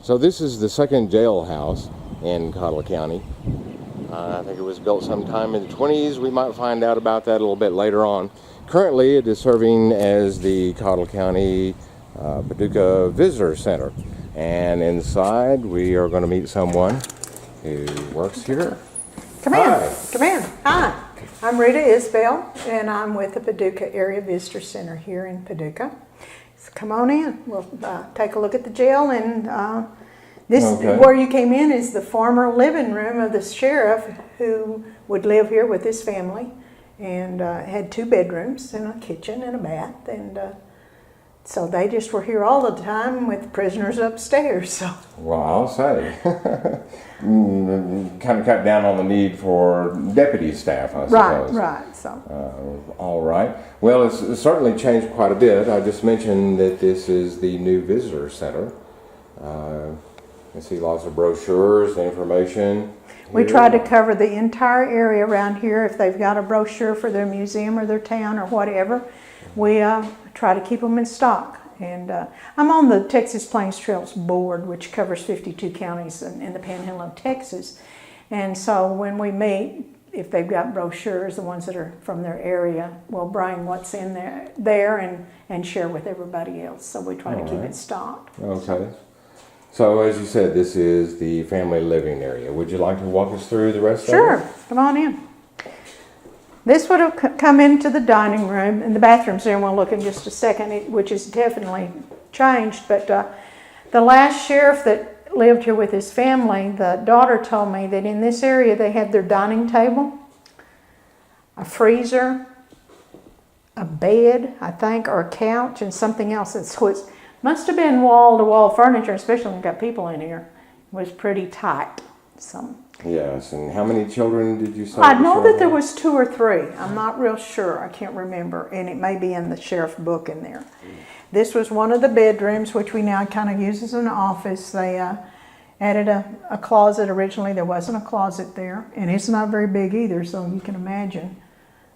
So this is the second jailhouse in Cottle County. I think it was built sometime in the 20s. We might find out about that a little bit later on. Currently, it is serving as the Cottle County Paducah Visitor Center. And inside, we are going to meet someone who works here. Come in. Come in. Hi. I'm Rita Isbell, and I'm with the Paducah Area Visitor Center here in Paducah. So come on in. We'll take a look at the jail. And where you came in is the former living room of the sheriff, who would live here with his family, and had 2 bedrooms and a kitchen and a bath. And so they just were here all the time with prisoners upstairs. So. Well, I'll say. Kind of cut down on the need for deputy staff, I suppose. Right. So. All right. Well, it's certainly changed quite a bit. I just mentioned that this is the new visitor center. You see lots of brochures, information. We try to cover the entire area around here. If they've got a brochure for their museum or their town or whatever, we try to keep them in stock. And I'm on the Texas Plains Trails Board, which covers 52 counties in the Panhandle of Texas. And so when we meet, if they've got brochures, the ones that are from their area, we'll bring what's in there and share with everybody else. So we try to keep it stocked. Okay. So as you said, this is the family living area. Would you like to walk us through the rest of it? Sure. Come on in. This would have come into the dining room, and the bathroom's there, and we'll look in just a second, which is definitely changed. But the last sheriff that lived here with his family, the daughter told me that in this area they had their dining table, a freezer, a bed, I think, or a couch, and something else. So it must have been wall-to-wall furniture, especially when you've got people in here. It was pretty tight. So. Yes, and how many children did you say? I know that there was 2 or 3. I'm not real sure. I can't remember. And it may be in the sheriff's book in there. This was one of the bedrooms, which we now kind of use as an office. They added a closet. Originally, there wasn't a closet there. And it's not very big either, so you can imagine.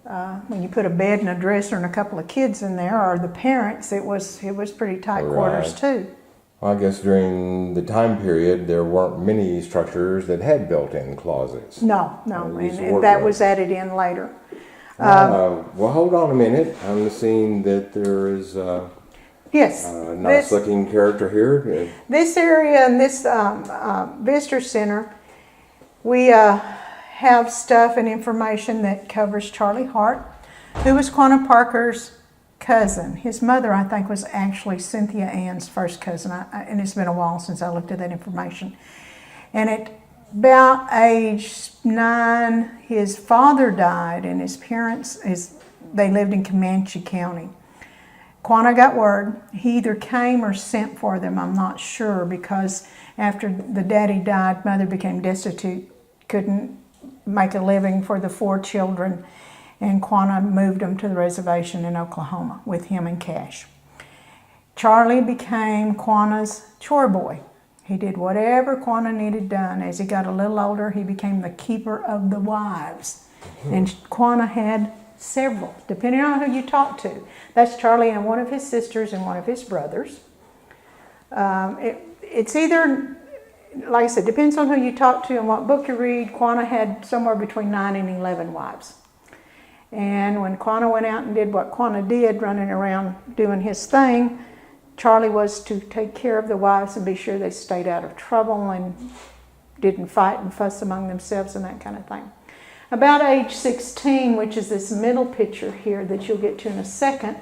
When you put a bed and a dresser and a couple of kids in there, or the parents, it was pretty tight quarters too. Well, I guess during the time period, there weren't many structures that had built-in closets. No, and that was added in later. Well, hold on a minute. I'm seeing that there is yes, a nice-looking character here. This area and this visitor center, we have stuff and information that covers Charlie Hart, who was Quanah Parker's cousin. His mother, I think, was actually Cynthia Ann's first cousin, and it's been a while since I looked at that information. And at about age 9, his father died, and his parents, they lived in Comanche County. Quanah got word. He either came or sent for them, I'm not sure, because after the daddy died, mother became destitute, couldn't make a living for the 4 children, and Quanah moved them to the reservation in Oklahoma with him and Cash. Charlie became Quanah's chore boy. He did whatever Quanah needed done. As he got a little older, he became the keeper of the wives. And Quanah had several, depending on who you talk to. That's Charlie and one of his sisters and one of his brothers. It's either, like I said, depends on who you talk to and what book you read. Quanah had somewhere between 9 and 11 wives. And when Quanah went out and did what Quanah did, running around doing his thing, Charlie was to take care of the wives and be sure they stayed out of trouble and didn't fight and fuss among themselves and that kind of thing. About age 16, which is this middle picture here that you'll get to in a second,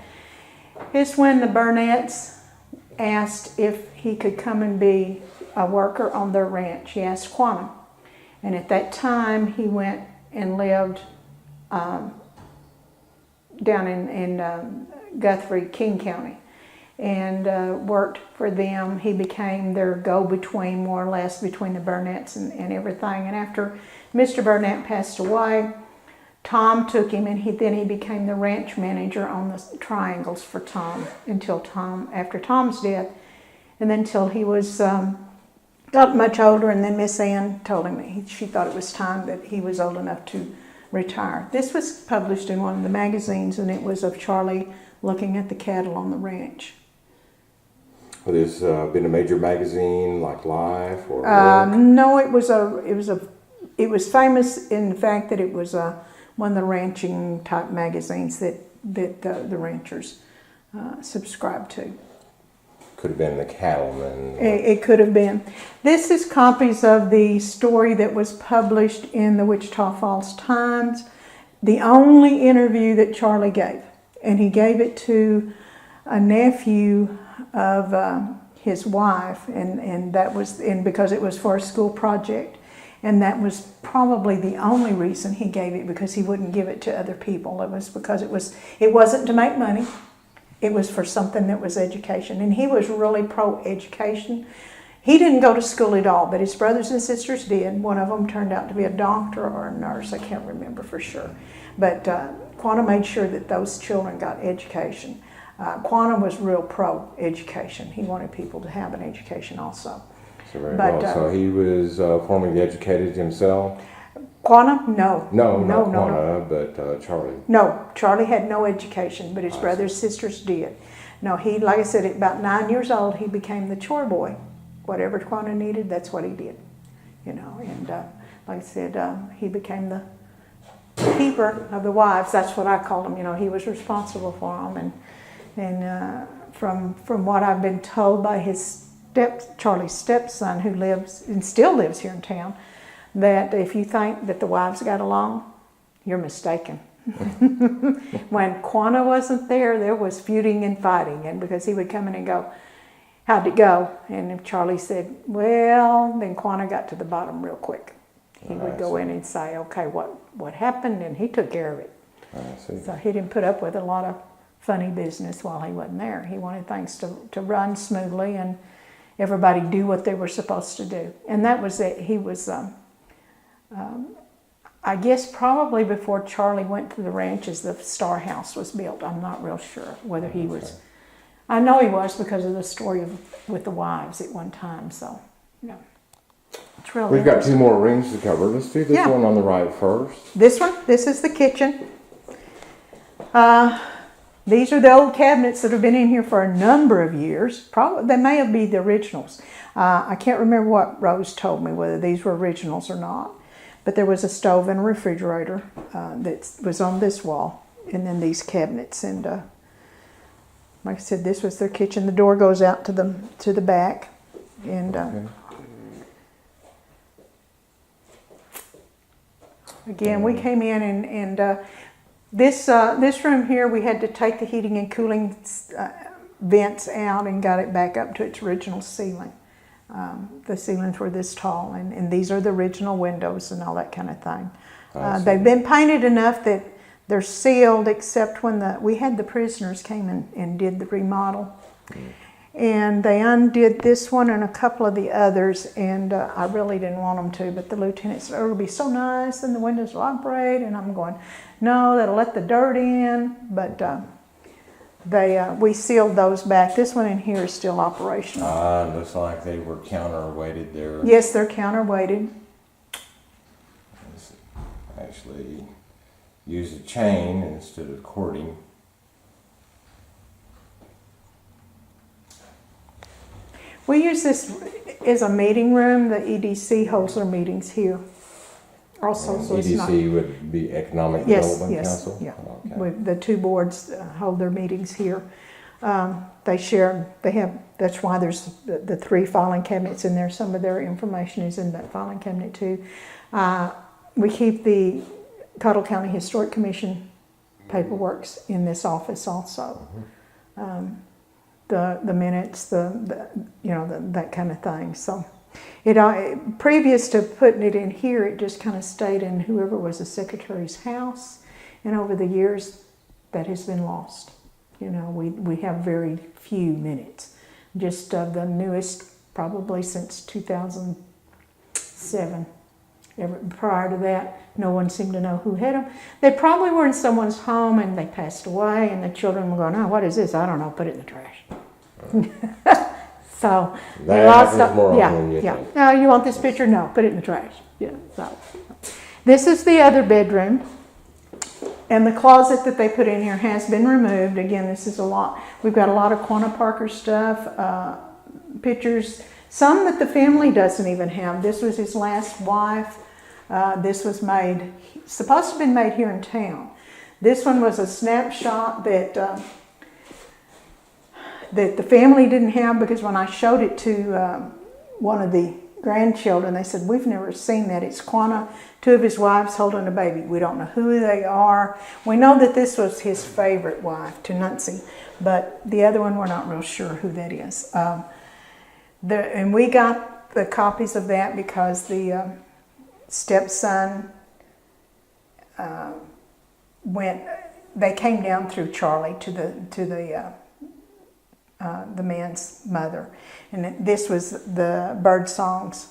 is when the Burnetts asked if he could come and be a worker on their ranch. He asked Quanah. And at that time, he went and lived down in Guthrie, King County, and worked for them. He became their go-between, more or less, between the Burnetts and everything. And after Mr. Burnett passed away, Tom took him, and then he became the ranch manager on the triangles for Tom after Tom's death, and then until he was got much older, and then Miss Ann told him she thought it was time that he was old enough to retire. This was published in one of the magazines, and it was of Charlie looking at the cattle on the ranch. Would this been a major magazine like Life or No, it was famous in the fact that it was one of the ranching type magazines that the ranchers subscribed to. Could have been the Cattleman. It could have been. This is copies of the story that was published in the Wichita Falls Times, the only interview that Charlie gave. And he gave it to a nephew of his wife, and that was because it was for a school project. And that was probably the only reason he gave it, because he wouldn't give it to other people. It was because it wasn't to make money. It was for something that was education. And he was really pro-education. He didn't go to school at all, but his brothers and sisters did. One of them turned out to be a doctor or a nurse. I can't remember for sure. But Quanah made sure that those children got education. Quanah was real pro-education. He wanted people to have an education also. So very well. So he was formally educated himself? Quanah? No. No, not Quanah, but Charlie. No, Charlie had no education, but his brothers and sisters did. No, he, like I said, at about 9 years old, he became the chore boy. Whatever Quanah needed, that's what he did. You know, and like I said, he became the keeper of the wives. That's what I called him. You know, he was responsible for them. And from what I've been told by Charlie's stepson, who lives and still lives here in town, that if you think that the wives got along, you're mistaken. When Quanah wasn't there, there was feuding and fighting, and because he would come in and go, "How'd it go?" And if Charlie said, "Well," then Quanah got to the bottom real quick. He would go in and say, "Okay, what happened?" And he took care of it. I see. So he didn't put up with a lot of funny business while he wasn't there. He wanted things to run smoothly and everybody do what they were supposed to do. And that was it. He was, I guess probably before Charlie went to the ranches, the Star House was built. I'm not real sure whether he was. I know he was because of the story with the wives at one time. So, yeah. It's really We've got two more rooms to cover. Let's do this one on the right first. This one, this is the kitchen. These are the old cabinets that have been in here for a number of years. Probably they may have been the originals. I can't remember what Rose told me, whether these were originals or not. But there was a stove and a refrigerator that was on this wall, and then these cabinets. And like I said, this was their kitchen. The door goes out to the back, and again, we came in and this room here, we had to take the heating and cooling vents out and got it back up to its original ceiling. The ceilings were this tall, and these are the original windows and all that kind of thing. They've been painted enough that they're sealed, except when we had the prisoners came and did the remodel. And they undid this one and a couple of the others, and I really didn't want them to, but the lieutenant said, "Oh, it'll be so nice, and the windows will operate," and I'm going, "No, that'll let the dirt in," but we sealed those back. This one in here is still operational. Looks like they were counterweighted there. Yes, they're counterweighted. Actually use a chain instead of cording. We use this as a meeting room. The EDC holds their meetings here. Also, so EDC would be Economic Development Council? Yeah. Okay. The two boards hold their meetings here. That's why there's the three filing cabinets in there. Some of their information is in that filing cabinet too. We keep the Cottle County Historic Commission paperworks in this office also. The minutes, that kind of thing. So, previous to putting it in here, it just kind of stayed in whoever was the secretary's house, and over the years, that has been lost. We have very few minutes. Just the newest, probably since 2007. Prior to that, no one seemed to know who had them. They probably were in someone's home and they passed away, and the children were going, "Oh, what is this? I don't know. Put it in the trash." So that happens more often than you think. No, you want this picture? No, put it in the trash. Yeah. So this is the other bedroom, and the closet that they put in here has been removed. Again, this is a lot. We've got a lot of Quanah Parker stuff. pictures, some that the family doesn't even have. This was his last wife. This was made, supposed to have been made here in town. This one was a snapshot that that the family didn't have, because when I showed it to one of the grandchildren, they said, we've never seen that. It's Quanah, two of his wives holding a baby. We don't know who they are. We know that this was his favorite wife, Tununzi, but the other one, we're not real sure who that is. And we got the copies of that because the stepson they came down through Charlie to the man's mother. And this was the bird songs.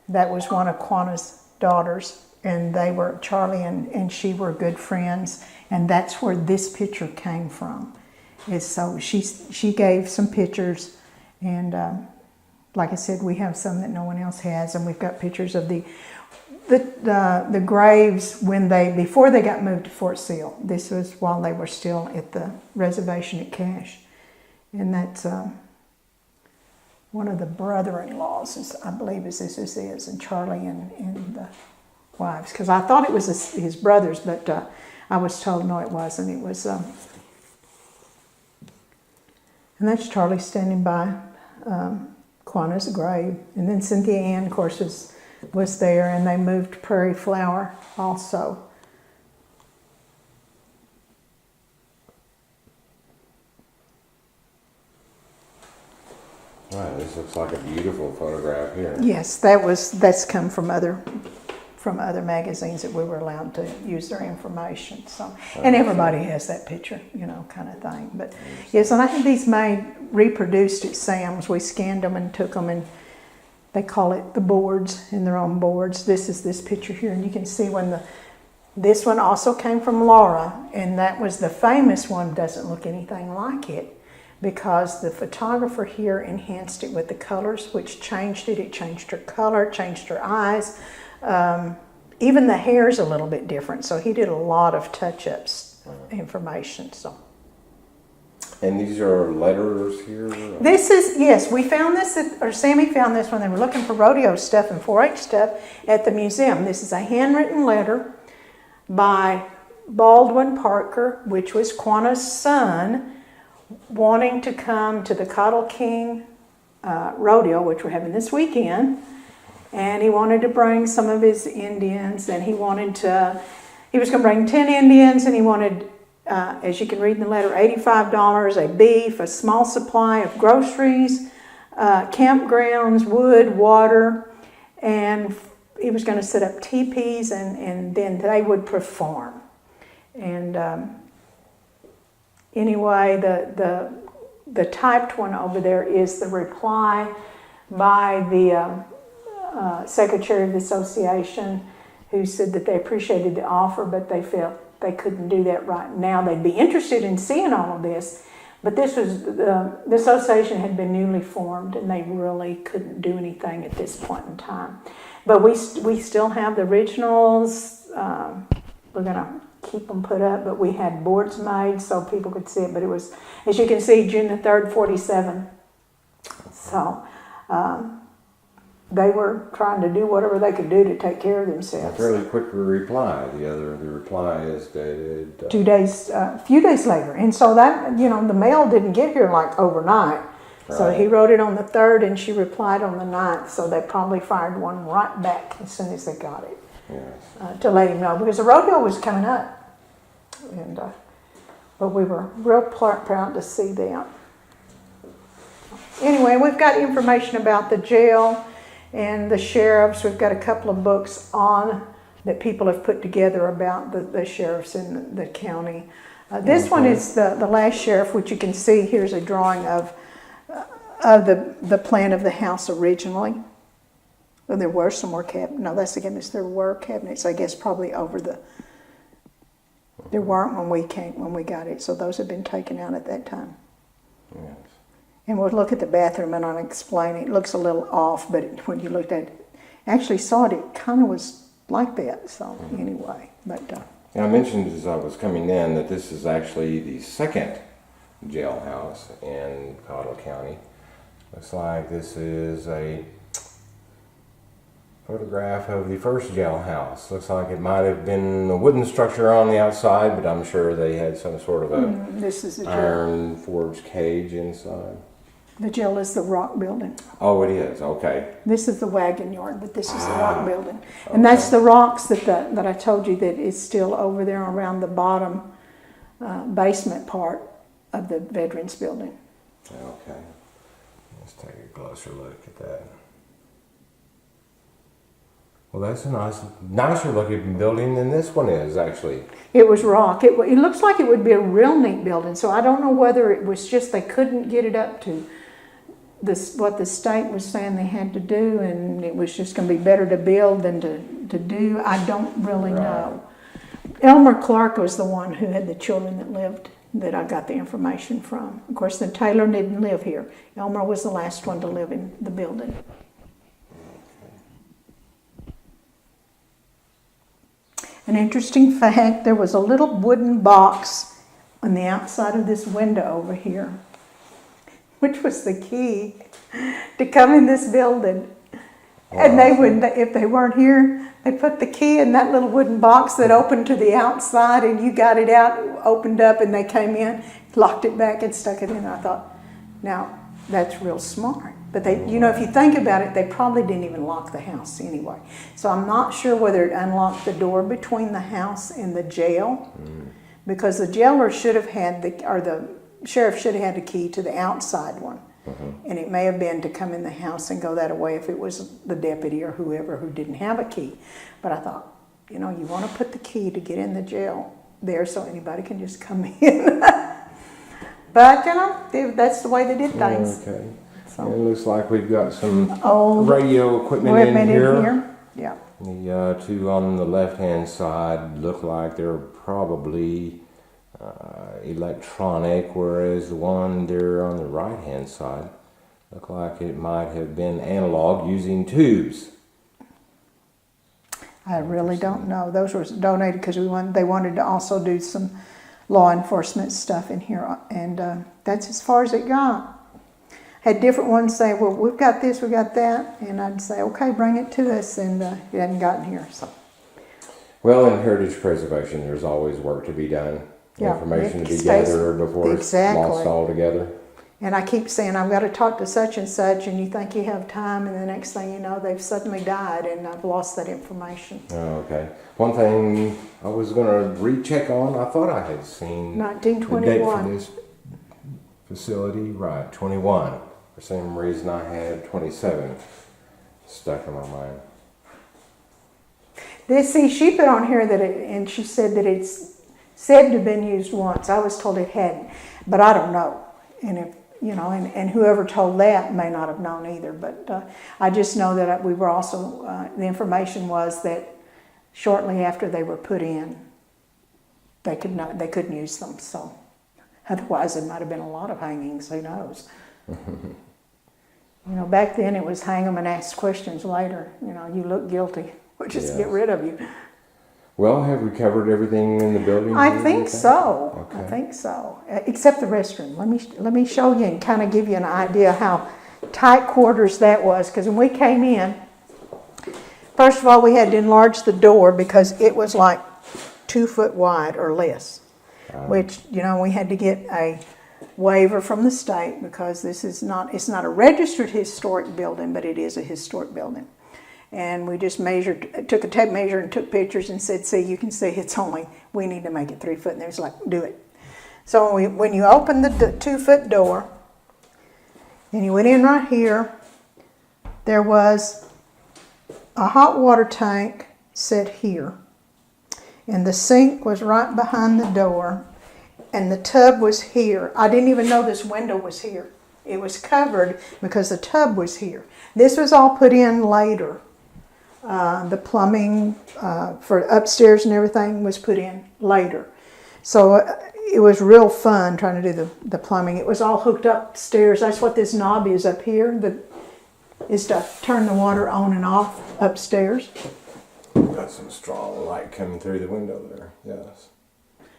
That was one of Quanah's daughters, and Charlie and she were good friends, and that's where this picture came from. So she gave some pictures, and like I said, we have some that no one else has, and we've got pictures of the graves before they got moved to Fort Sill. This was while they were still at the reservation at Cache. And that's one of the brother-in-laws, I believe this is, and Charlie and the wives. Because I thought it was his brothers, but I was told no, it wasn't. It was, and that's Charlie standing by Quanah's grave. And then Cynthia Ann, of course, was there, and they moved Prairie Flower also. Right, this looks like a beautiful photograph here. Yes, that's come from other magazines that we were allowed to use their information. So, and everybody has that picture, kind of thing. But yes, and I had these reproduced at Sam's. We scanned them and took them, and they call it the boards, in their own boards. This is this picture here, and you can see this one also came from Laura, and that was the famous one. Doesn't look anything like it, because the photographer here enhanced it with the colors, which changed it. It changed her color, changed her eyes. Even the hair's a little bit different. So he did a lot of touch-ups information. So. And these are letters here? This is, yes, we found this, or Sammy found this when they were looking for rodeo stuff and 4-H stuff at the museum. This is a handwritten letter by Baldwin Parker, which was Quanah's son, wanting to come to the Cottle King rodeo, which we're having this weekend, and he wanted to bring some of his Indians, and he was going to bring 10 Indians, and he wanted, as you can read in the letter, $85, a beef, a small supply of groceries, campgrounds, wood, water, and he was going to set up teepees, and then they would perform. And anyway, the typed one over there is the reply by the secretary of the association, who said that they appreciated the offer, but they felt they couldn't do that right now. They'd be interested in seeing all of this, but this was the association had been newly formed, and they really couldn't do anything at this point in time. But we still have the originals. We're going to keep them put up, but we had boards made so people could see it. But it was, as you can see, June the 3rd, 47. So they were trying to do whatever they could do to take care of themselves. A fairly quick reply. The reply is dated 2 days, a few days later. And so that, the mail didn't get here like overnight. Right. So he wrote it on the 3rd, and she replied on the 9th. So they probably fired one right back as soon as they got it. Yes. To let him know, because the rodeo was coming up, and but we were real proud to see them. Anyway, we've got information about the jail and the sheriffs. We've got a couple of books that people have put together about the sheriffs in the county. This one is the last sheriff, which you can see. Here's a drawing of the plan of the house originally. Well, there were some more cabinets. No, that's the cabinets. There were cabinets, I guess, probably over there weren't when we got it. So those had been taken out at that time. Yes. And we'll look at the bathroom, and I'll explain it. It looks a little off, but when you looked at it, actually saw it kind of was like that. So anyway, but. I mentioned as I was coming in that this is actually the second jailhouse in Cottle County. Looks like this is a photograph of the first jailhouse. Looks like it might have been a wooden structure on the outside, but I'm sure they had some sort of a This is the jail. iron forged cage inside. The jail is the rock building. Oh, it is. Okay. This is the wagon yard, but this is the rock building. And that's the rocks that I told you that is still over there around the bottom basement part of the Veterans Building. Okay. Let's take a closer look at that. Well, that's a nicer looking building than this one is, actually. It was rock. It looks like it would be a real neat building. So I don't know whether it was just they couldn't get it up to what the state was saying they had to do, and it was just going to be better to build than to do. I don't really know. Elmer Clark was the one who had the children that I got the information from. Of course, the Taylor didn't live here. Elmer was the last one to live in the building. An interesting fact, there was a little wooden box on the outside of this window over here, which was the key to come in this building. Wow. And they would, if they weren't here, they put the key in that little wooden box that opened to the outside, and you got it out, opened up, and they came in, locked it back, and stuck it in. I thought, now that's real smart. But they, you know, if you think about it, they probably didn't even lock the house anyway. So I'm not sure whether it unlocked the door between the house and the jail, because the jailer should have had the sheriff should have had the key to the outside one. And it may have been to come in the house and go that way if it was the deputy or whoever who didn't have a key. But I thought, you know, you want to put the key to get in the jail there so anybody can just come in. But, you know, that's the way they did things. Okay. So. It looks like we've got some old radio equipment in here. Yeah. The two on the left-hand side look like they're probably electronic, whereas the one there on the right-hand side look like it might have been analog using tubes. I really don't know. Those were donated because they wanted to also do some law enforcement stuff in here, and that's as far as it got. Had different ones say, well, we've got this, we got that, and I'd say, okay, bring it to us, and it hadn't gotten here. So. Well, in heritage preservation, there's always work to be done. Yeah, information to be gathered before it's lost altogether. And I keep saying, I've got to talk to such and such, and you think you have time, and the next thing you know, they've suddenly died, and I've lost that information. Oh, okay. One thing I was going to recheck on, I thought I had seen 1921. the date for this facility, right, 21. For some reason I had 27 stuck in my mind. She put on here and she said that it's said to have been used once. I was told it hadn't, but I don't know. And if and whoever told that may not have known either. But I just know that we were also the information was that shortly after they were put in, they couldn't use them. So otherwise, there might have been a lot of hangings. Who knows? Back then it was hang them and ask questions later. You look guilty. We'll just get rid of you. Well, have we covered everything in the building? I think so. Okay. I think so. Except the restroom. Let me show you and kind of give you an idea how tight quarters that was. Because when we came in, first of all, we had to enlarge the door because it was like 2 foot wide or less. Which, we had to get a waiver from the state because it's not a registered historic building, but it is a historic building. And we just took a tape measure and took pictures and said, see, you can see we need to make it 3 foot. And they was like, do it. So when you open the 2 foot door and you went in right here, there was a hot water tank set here. And the sink was right behind the door. And the tub was here. I didn't even know this window was here. It was covered because the tub was here. This was all put in later. The plumbing for upstairs and everything was put in later. So it was real fun trying to do the plumbing. It was all hooked upstairs. That's what this knob is up here. Is to turn the water on and off upstairs. Got some strong light coming through the window there, yes.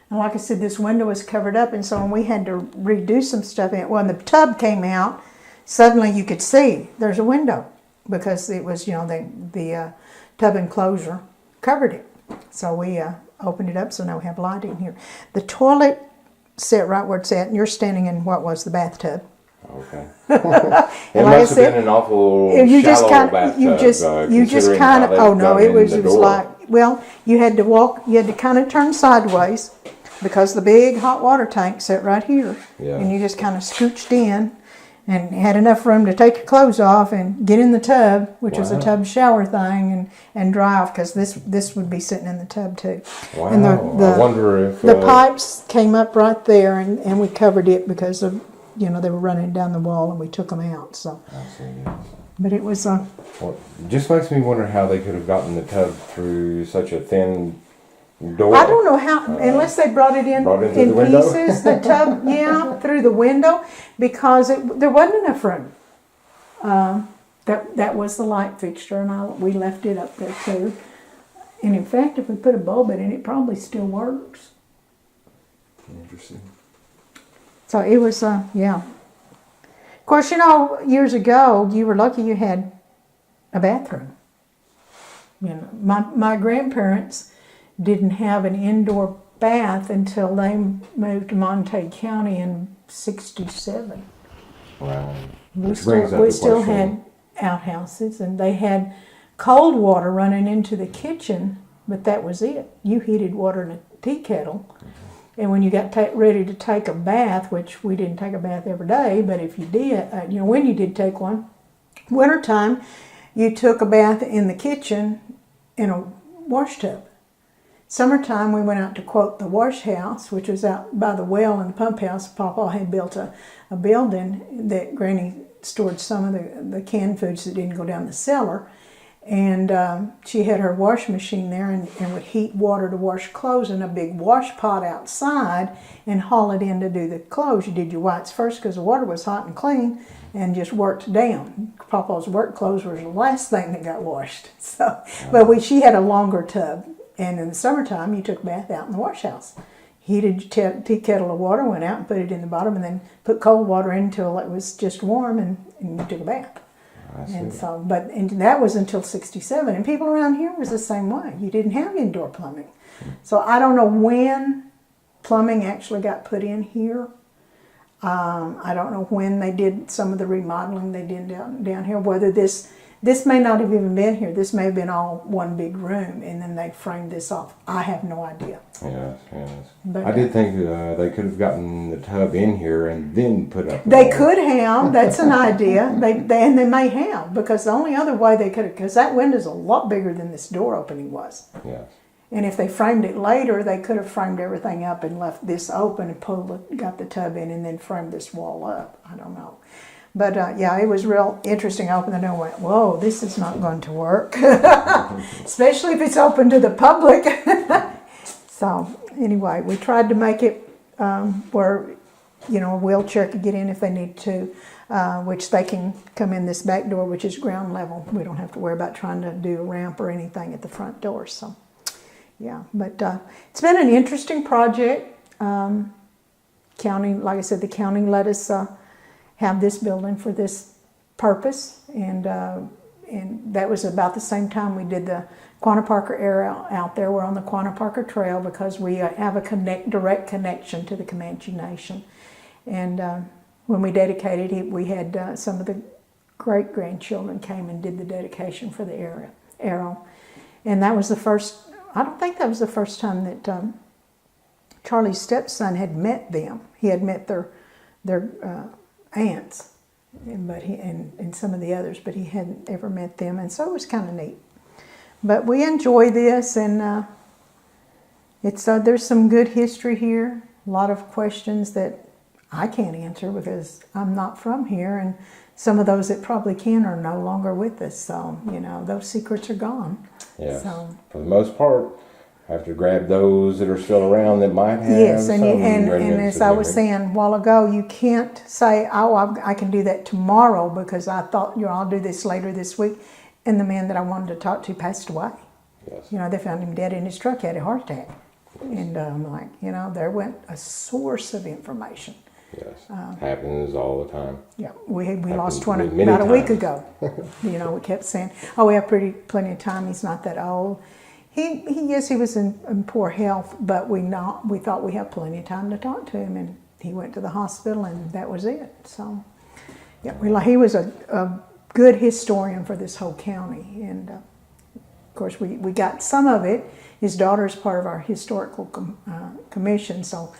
And like I said, this window was covered up, and so when we had to redo some stuff in it, when the tub came out, suddenly you could see there's a window because it was, the tub enclosure covered it. So we opened it up, so now we have light in here. The toilet sat right where it's at, and you're standing in what was the bathtub. Okay. It like must have been an awful shallow bathtub. You just kind of. Oh no, it was like, well, you had to walk. You had to kind of turn sideways because the big hot water tank sat right here, and you just kind of scooched in, and had enough room to take your clothes off and get in the tub, which was a tub shower thing, and dry off because this would be sitting in the tub too. Wow. And I wonder if the pipes came up right there, and we covered it because of. They were running down the wall, and we took them out. So, I see, yes. But it was Well, it just makes me wonder how they could have gotten the tub through such a thin door. I don't know how, unless they brought it in the window? pieces. The tub, through the window, because there wasn't enough room. That was the light fixture, and we left it up there too. And in fact, if we put a bulb in it, it probably still works. Interesting. So it was, yeah. Of course, years ago, you were lucky you had a bathroom. My grandparents didn't have an indoor bath until they moved to Montague County in '67. Wow. We still had outhouses, and they had cold water running into the kitchen, but that was it. You heated water in a tea kettle. And when you got ready to take a bath, which we didn't take a bath every day, but if you did, when you did take one, wintertime, you took a bath in the kitchen in a wash tub. Summertime, we went out to, quote, the wash house, which was out by the well in the pump house. Papa had built a building that Granny stored some of the canned foods that didn't go down the cellar. And she had her wash machine there and would heat water to wash clothes in a big wash pot outside and haul it in to do the clothes. You did your whites first because the water was hot and clean and just worked down. Papa's work clothes were the last thing that got washed. So, but she had a longer tub. And in the summertime, you took a bath out in the wash house. Heated tea kettle of water, went out and put it in the bottom, and then put cold water in until it was just warm, and you took a bath. And so, and that was until '67, and people around here was the same way. You didn't have indoor plumbing, so I don't know when plumbing actually got put in here. I don't know when they did some of the remodeling they did down here. Whether this may not have even been here. This may have been all one big room, and then they framed this off. I have no idea. Yes. But, I did think they could have gotten the tub in here and then put up. They could have. That's an idea. They may have, because the only other way they could have, because that window's a lot bigger than this door opening was. Yes. And if they framed it later, they could have framed everything up and left this open and got the tub in and then framed this wall up. I don't know. But it was real interesting. I opened the door and went, whoa, this is not going to work. Especially if it's open to the public. So anyway, we tried to make it where, a wheelchair could get in if they need to, which they can come in this back door, which is ground level. We don't have to worry about trying to do a ramp or anything at the front door. So, yeah, but it's been an interesting project. County, like I said, the county let us have this building for this purpose, and that was about the same time we did the Quanah Parker area out there. We're on the Quanah Parker Trail because we have a direct connection to the Comanche Nation. And when we dedicated it, we had some of the great-grandchildren came and did the dedication for the arrow. And that was the first, I don't think that was the first time that Charlie's stepson had met them. He had met their aunts, and some of the others, but he hadn't ever met them, and so it was kind of neat. But we enjoy this, and there's some good history here. A lot of questions that I can't answer because I'm not from here, and some of those that probably can are no longer with us. So those secrets are gone. Yes. So, for the most part, have to grab those that are still around that might have. Yes, and some as I was saying a while ago, you can't say, I can do that tomorrow because I thought, I'll do this later this week. And the man that I wanted to talk to passed away. Yes. They found him dead in his truck. He had a heart attack. And I'm like, there went a source of information. Yes, happens all the time. Yeah, we lost Happened one many about a week times. ago. You know, we kept saying, "Oh, we have plenty of time. He's not that old." He was in poor health, but we thought we had plenty of time to talk to him, and he went to the hospital, and that was it. So, yeah, he was a good historian for this whole county, and of course we got some of it. His daughter's part of our historical commission, so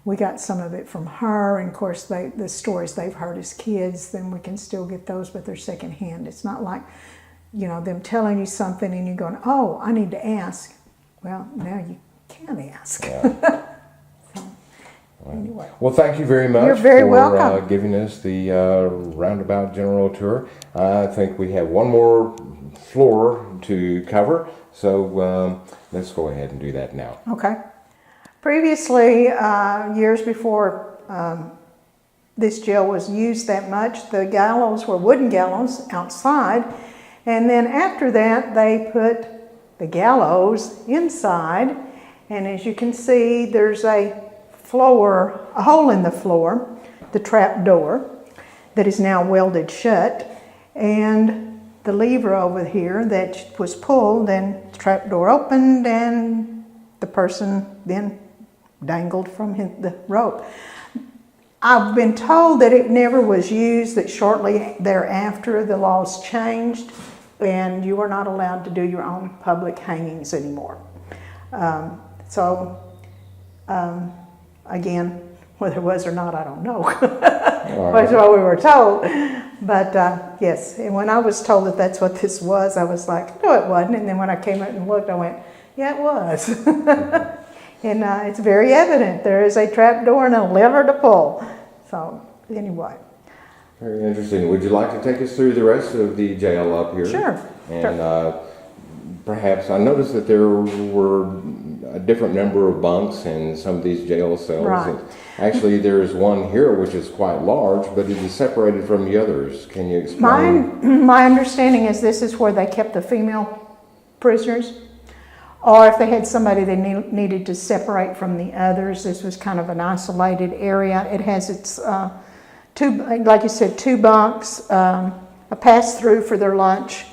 we got some of it from her. And of course, the stories they've heard as kids, then we can still get those, but they're secondhand. It's not like, you know, them telling you something and you're going, "Oh, I need to ask." Well, now you can ask. Yeah. So, anyway. Well, thank you very much You're very for welcome. giving us the roundabout general tour. I think we have one more floor to cover, so let's go ahead and do that now. Okay. Previously, years before this jail was used that much, the gallows were wooden gallows outside, and then after that they put the gallows inside, and as you can see there's a hole in the floor, the trap door, that is now welded shut, and the lever over here that was pulled, and the trap door opened, and the person then dangled from the rope. I've been told that it never was used, that shortly thereafter the laws changed and you are not allowed to do your own public hangings anymore. Again, whether it was or not, I don't know. That's what we were told. But yes, and when I was told that that's what this was, I was like, no, it wasn't. And then when I came out and looked, I went, yeah, it was. And it's very evident. There is a trap door and a lever to pull. So anyway. Very interesting. Would you like to take us through the rest of the jail up here? Sure. And perhaps I noticed that there were a different number of bunks in some of these jail cells. Right. And actually, there's one here which is quite large, but it is separated from the others. Can you explain? My understanding is this is where they kept the female prisoners, or if they had somebody they needed to separate from the others. This was kind of an isolated area. It has its like you said, two bunks, a pass-through for their lunch,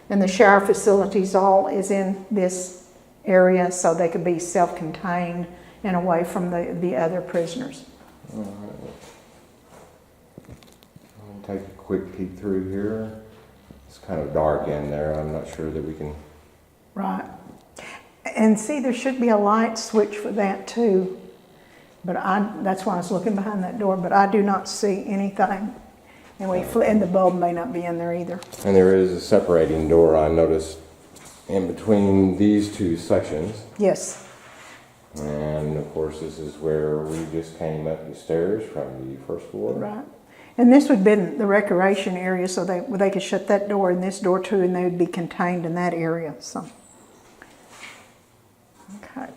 and the shower facilities all is in this area so they could be self-contained and away from the other prisoners. All right. I'll take a quick peek through here. It's kind of dark in there. I'm not sure that we can... Right. And see, there should be a light switch for that too. But that's why I was looking behind that door, but I do not see anything. And the bulb may not be in there either. And there is a separating door, I noticed, in between these two sections. Yes. And of course, this is where we just came up the stairs from the first floor. Right. And this would have been the recreation area, so they could shut that door and this door too, and they would be contained in that area. So, okay.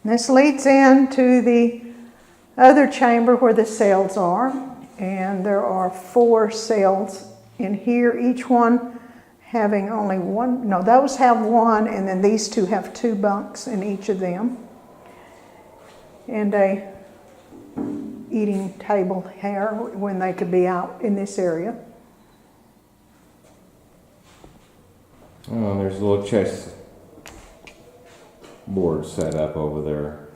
And this leads into the other chamber where the cells are, and there are 4 cells in here, each one having only one. No, those have one, and then these 2 have 2 bunks in each of them, and a eating table here when they could be out in this area. Oh, there's a little chest board set up over there.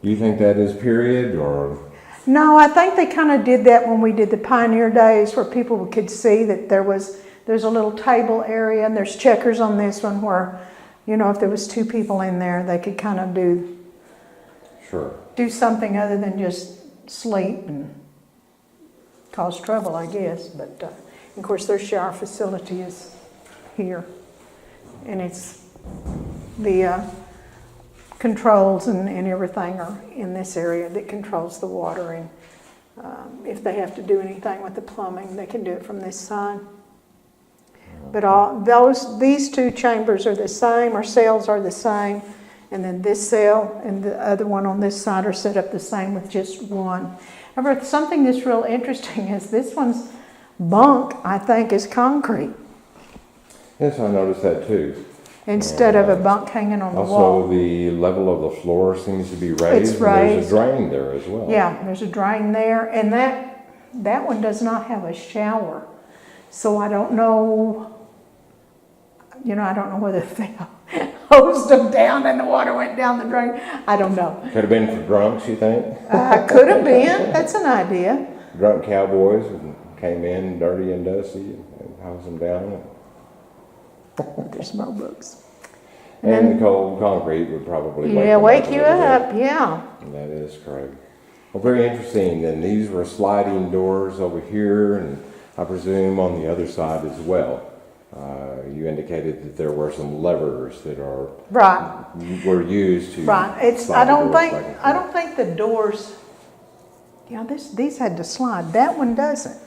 Do you think that is period or? No, I think they kind of did that when we did the Pioneer Days, where people could see that there's a little table area, and there's checkers on this one where, you know, if there was 2 people in there, they could kind of do something other than just sleep and cause trouble, I guess. But of course, their shower facility is here, and it's the controls and everything are in this area that controls the water, and if they have to do anything with the plumbing, they can do it from this side. But these 2 chambers are the same, or cells are the same, and then this cell and the other one on this side are set up the same with just one. However, something that's real interesting is this one's bunk, I think, is concrete. Yes, I noticed that too. instead of a bunk hanging on the Also, wall. the level of the floor seems to be raised. It's raised. And there's a drain there as well. Yeah, there's a drain there, and that one does not have a shower. So I don't know, I don't know whether they hosed them down and the water went down the drain. I don't know. Could have been for drunks, you think? Could have been. That's an idea. Drunk cowboys came in dirty and dusty and hosed them down. There's more books. And the cold concrete would probably wake you a little up. bit. Yeah. That is correct. Well, very interesting. And these were sliding doors over here, and I presume on the other side as well. You indicated that there were some levers that were used to. Right. I don't think the doors. Yeah, these had to slide. That one doesn't,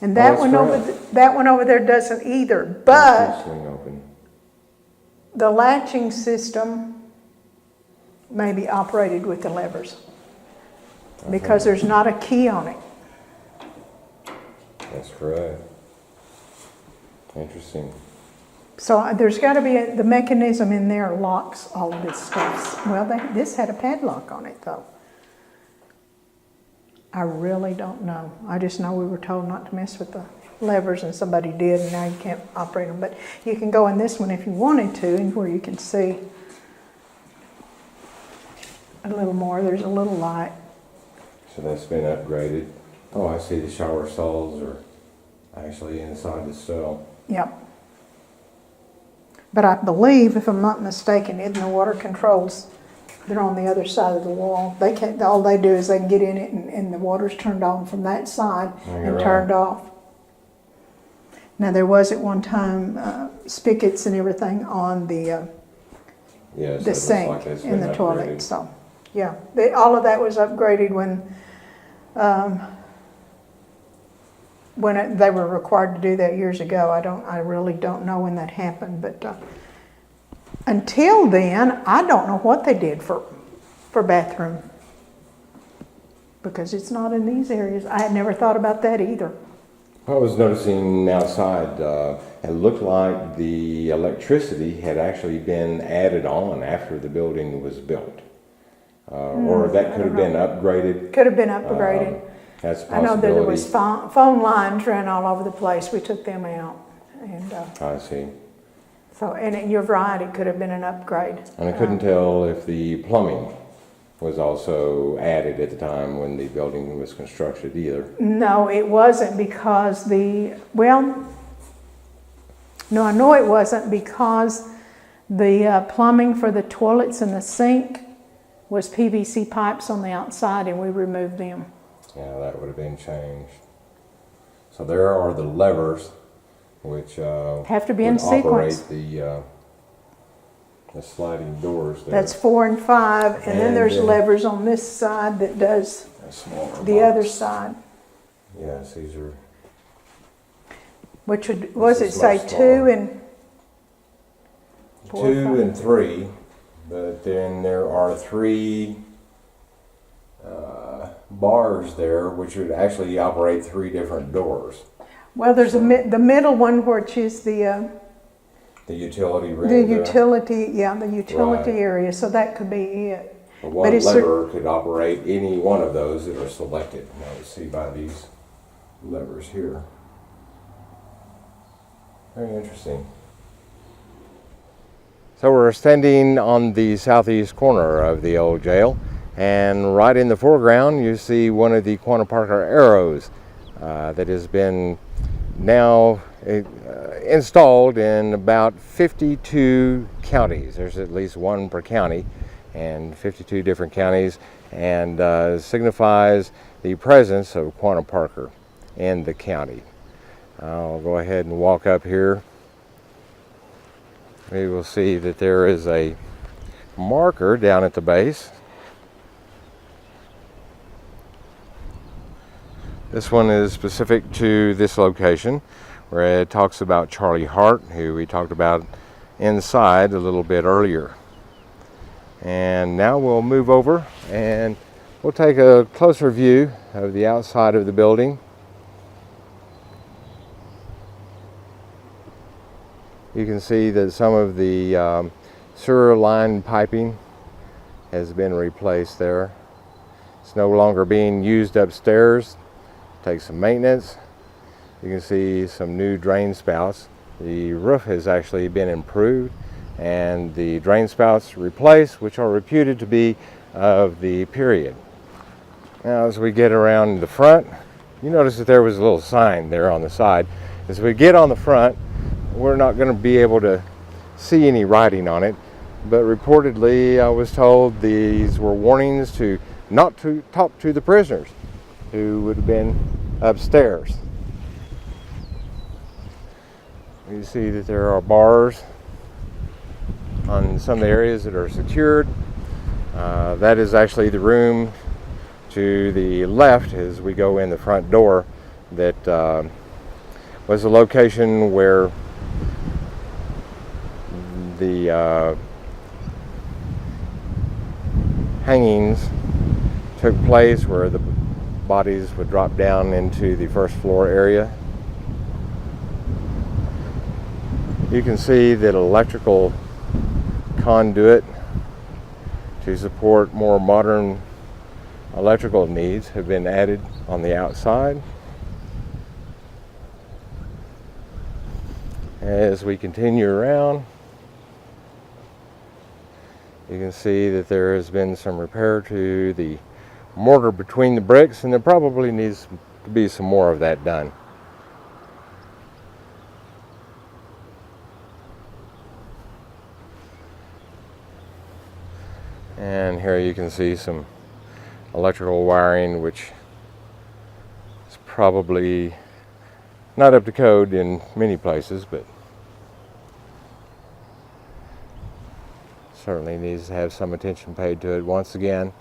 and that one over there doesn't either. But swing open. the latching system may be operated with the levers because there's not a key on it. That's correct. Interesting. So there's got to be the mechanism in there locks all of this stuff. Well, this had a padlock on it though. I really don't know. I just know we were told not to mess with the levers, and somebody did, and now you can't operate them. But you can go in this one if you wanted to, and where you can see a little more. There's a little light. So that's been upgraded. Oh, I see the shower stalls are actually inside the cell. Yep. But I believe, if I'm not mistaken, in the water controls, they're on the other side of the wall. They can't. All they do is they can get in it, and the water's turned on from that side and turned off. Now there was at one time spigots and everything on the sink in the toilet. So yeah, all of that was upgraded when they were required to do that years ago. I really don't know when that happened, but until then, I don't know what they did for bathroom, because it's not in these areas. I had never thought about that either. I was noticing outside, it looked like the electricity had actually been added on after the building was built. Or that could have been upgraded. Could have been upgraded. That's a possibility. I know that there was phone lines ran all over the place. We took them out. And I see. So, and you're right, it could have been an upgrade. And I couldn't tell if the plumbing was also added at the time when the building was constructed either. No, it wasn't, because I know it wasn't, because the plumbing for the toilets and the sink was PVC pipes on the outside, and we removed them. Yeah, that would have been changed. So there are the levers which have to be in sequence. Operate the sliding doors there. That's 4 and 5, and then there's levers on this side that does the other side. Yes, these are. Which was it say 2 and 4? 2 and 3, but then there are 3 bars there, which would actually operate 3 different doors. Well, there's the middle one, which is the utility room. The utility area. So that could be it. One lever could operate any one of those that are selected. Now you see by these levers here. Very interesting. So we're standing on the southeast corner of the old jail, and right in the foreground you see one of the Quanah Parker arrows that has been now installed in about 52 counties. There's at least one per county, and 52 different counties, and signifies the presence of Quanah Parker in the county. I'll go ahead and walk up here. We will see that there is a marker down at the base. This one is specific to this location, where it talks about Charlie Hart, who we talked about inside a little bit earlier. And now we'll move over and we'll take a closer view of the outside of the building. You can see that some of the sewer line piping has been replaced there. It's no longer being used upstairs. Takes some maintenance. You can see some new drain spouts. The roof has actually been improved and the drain spouts replaced, which are reputed to be of the period. Now as we get around the front, you notice that there was a little sign there on the side. As we get on the front, we're not going to be able to see any writing on it, but reportedly I was told these were warnings to not to talk to the prisoners who would have been upstairs. You see that there are bars on some of the areas that are secured. That is actually the room to the left as we go in the front door that was the location where the hangings took place, where the bodies would drop down into the first floor area. You can see that electrical conduit to support more modern electrical needs have been added on the outside. As we continue around, you can see that there has been some repair to the mortar between the bricks, and there probably needs to be some more of that done. And here you can see some electrical wiring, which is probably not up to code in many places, but certainly needs to have some attention paid to it. Once again,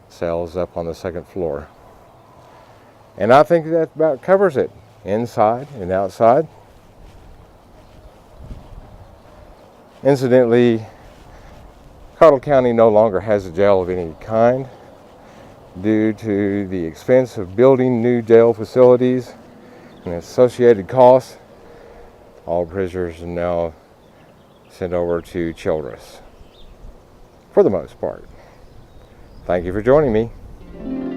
cells up on the second floor. And I think that about covers it, inside and outside. Incidentally, Cottle County no longer has a jail of any kind due to the expense of building new jail facilities and associated costs. All prisoners are now sent over to Childress, for the most part. Thank you for joining me.